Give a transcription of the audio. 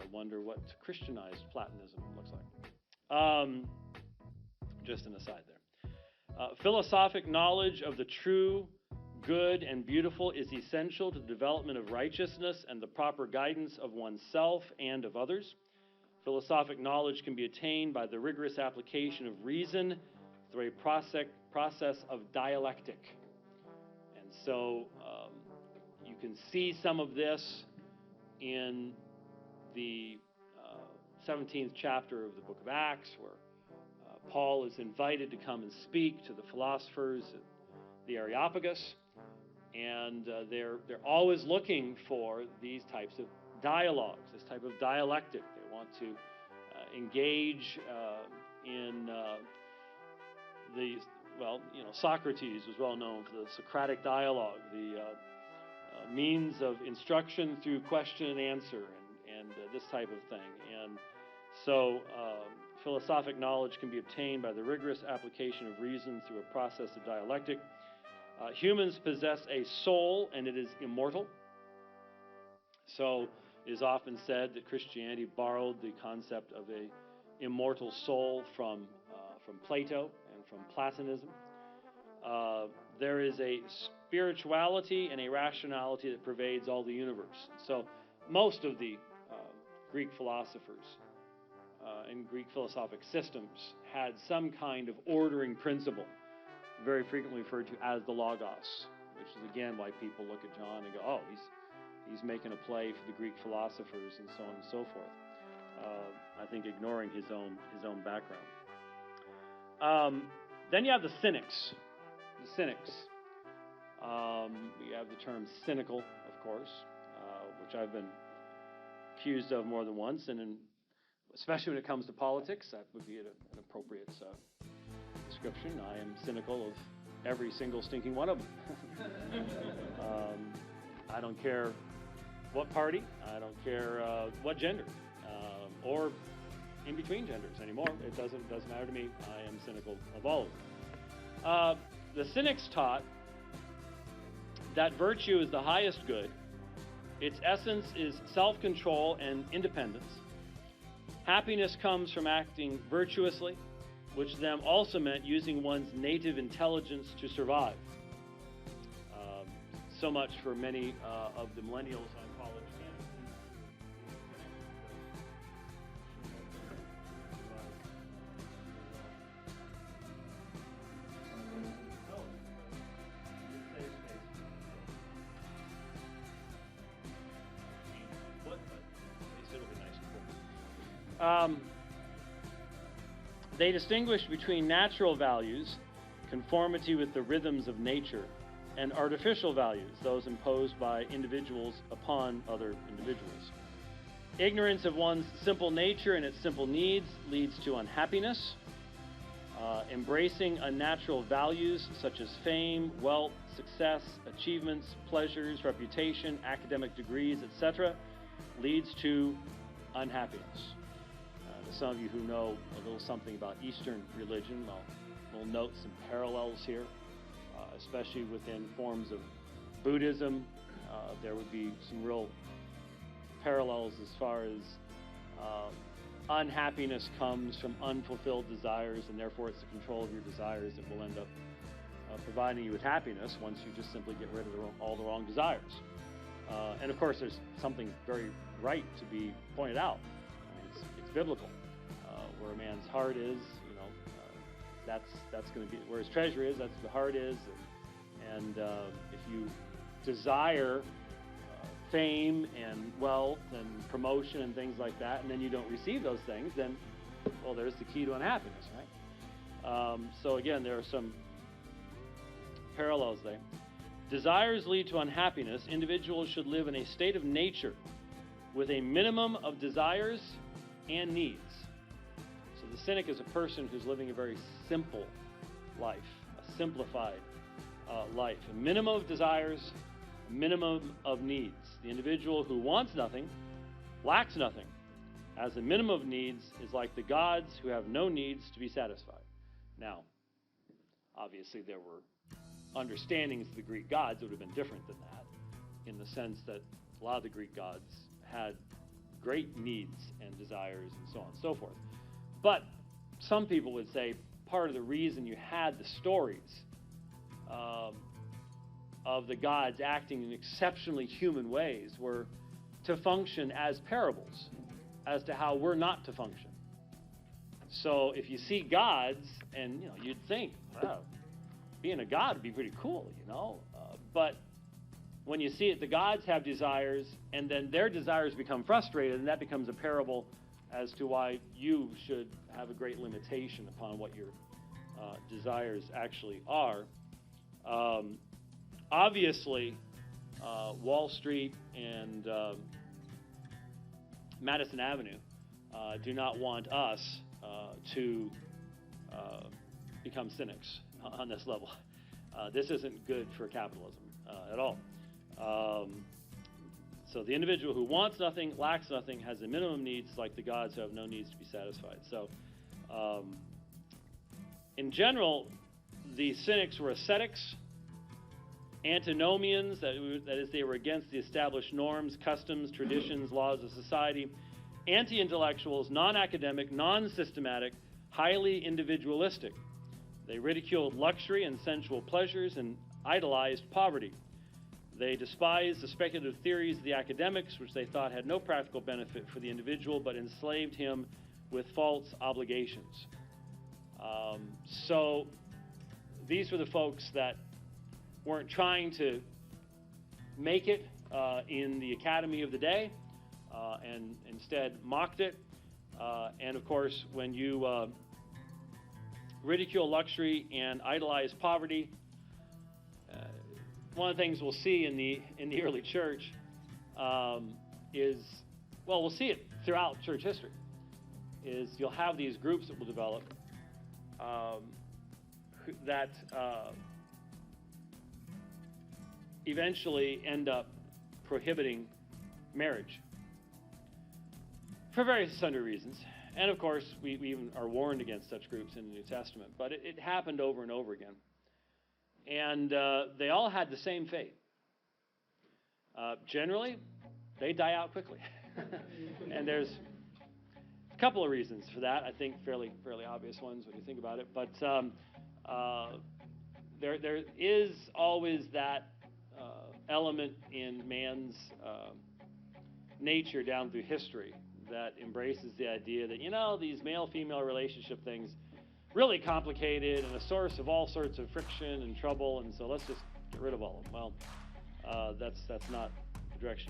I wonder what Christianized Platonism looks like. Just an aside there. Philosophic knowledge of the true, good, and beautiful is essential to the development of righteousness and the proper guidance of oneself and of others. Philosophic knowledge can be attained by the rigorous application of reason through a process of dialectic. And so you can see some of this in the 17th chapter of the book of Acts, where Paul is invited to come and speak to the philosophers at the Areopagus, and they're always looking for these types of dialogues, this type of dialectic. They want to engage in Socrates was well known for the Socratic dialogue, the means of instruction through question and answer, and this type of thing. And so philosophic knowledge can be obtained by the rigorous application of reason through a process of dialectic. Humans possess a soul, and it is immortal. So it is often said that Christianity borrowed the concept of a immortal soul from Plato and from Platonism. There is a spirituality and a rationality that pervades all the universe. So most of the Greek philosophers and Greek philosophic systems had some kind of ordering principle, very frequently referred to as the Logos, which is again why people look at John and go, oh, he's making a play for the Greek philosophers and so on and so forth. I think ignoring his own background. Then you have the Cynics. The Cynics. We have the term cynical, of course, which I've been accused of more than once, and especially when it comes to politics, that would be an appropriate description. I am cynical of every single stinking one of them. I don't care what party, I don't care what gender, or in between genders anymore. It doesn't matter to me. I am cynical of all of them. The Cynics taught that virtue is the highest good. Its essence is self-control and independence. Happiness comes from acting virtuously, which to them also meant using one's native intelligence to survive. So much for many of the millennials on college campuses. They distinguish between natural values, conformity with the rhythms of nature, and artificial values, those imposed by individuals upon other individuals. Ignorance of one's simple nature and its simple needs leads to unhappiness. Embracing unnatural values such as fame, wealth, success, achievements, pleasures, reputation, academic degrees, etc., leads to unhappiness. To some of you who know a little something about Eastern religion, we'll note some parallels here, especially within forms of Buddhism. There would be some real parallels as far as unhappiness comes from unfulfilled desires, and therefore it's the control of your desires that will end up providing you with happiness once you just simply get rid of all the wrong desires. And of course, there's something very right to be pointed out. I mean, it's biblical. Where a man's heart is, that's going to be where his treasure is. That's where the heart is. And if you desire fame and wealth and promotion and things like that, and then you don't receive those things, then, well, there's the key to unhappiness, right? So again, there are some parallels there. Desires lead to unhappiness. Individuals should live in a state of nature with a minimum of desires and needs. So the cynic is a person who's living a very simple life, a simplified life. A minimum of desires, a minimum of needs. The individual who wants nothing lacks nothing, as the minimum of needs is like the gods who have no needs to be satisfied. Now, obviously there were understandings of the Greek gods that would have been different than that, in the sense that a lot of the Greek gods had great needs and desires and so on and so forth. But some people would say part of the reason you had the stories of the gods acting in exceptionally human ways were to function as parables as to how we're not to function. So if you see gods, and you'd think, wow, being a god would be pretty cool, but when you see it, the gods have desires, and then their desires become frustrated, and that becomes a parable as to why you should have a great limitation upon what your desires actually are. Obviously, Wall Street and Madison Avenue do not want us to become cynics on this level. This isn't good for capitalism at all. So the individual who wants nothing, lacks nothing, has the minimum needs, like the gods who have no needs to be satisfied. So in general, the cynics were ascetics, antinomians, that is, they were against the established norms, customs, traditions, laws of society, anti-intellectuals, non-academic, non-systematic, highly individualistic. They ridiculed luxury and sensual pleasures and idolized poverty. They despised the speculative theories of the academics, which they thought had no practical benefit for the individual, but enslaved him with false obligations. So these were the folks that weren't trying to make it in the academy of the day, and instead mocked it. And of course, when you ridicule luxury and idolize poverty, one of the things we'll see in the early church is, well, we'll see it throughout church history, is you'll have these groups that will develop that eventually end up prohibiting marriage for various sundry reasons. And of course, we even are warned against such groups in the New Testament. But it happened over and over again. And they all had the same fate. Generally, they die out quickly. And there's a couple of reasons for that. I think fairly obvious ones when you think about it. But there is always that element in man's nature down through history that embraces the idea that, these male-female relationship things really complicated and a source of all sorts of friction and trouble, and so let's just get rid of all of them. Well, that's not the direction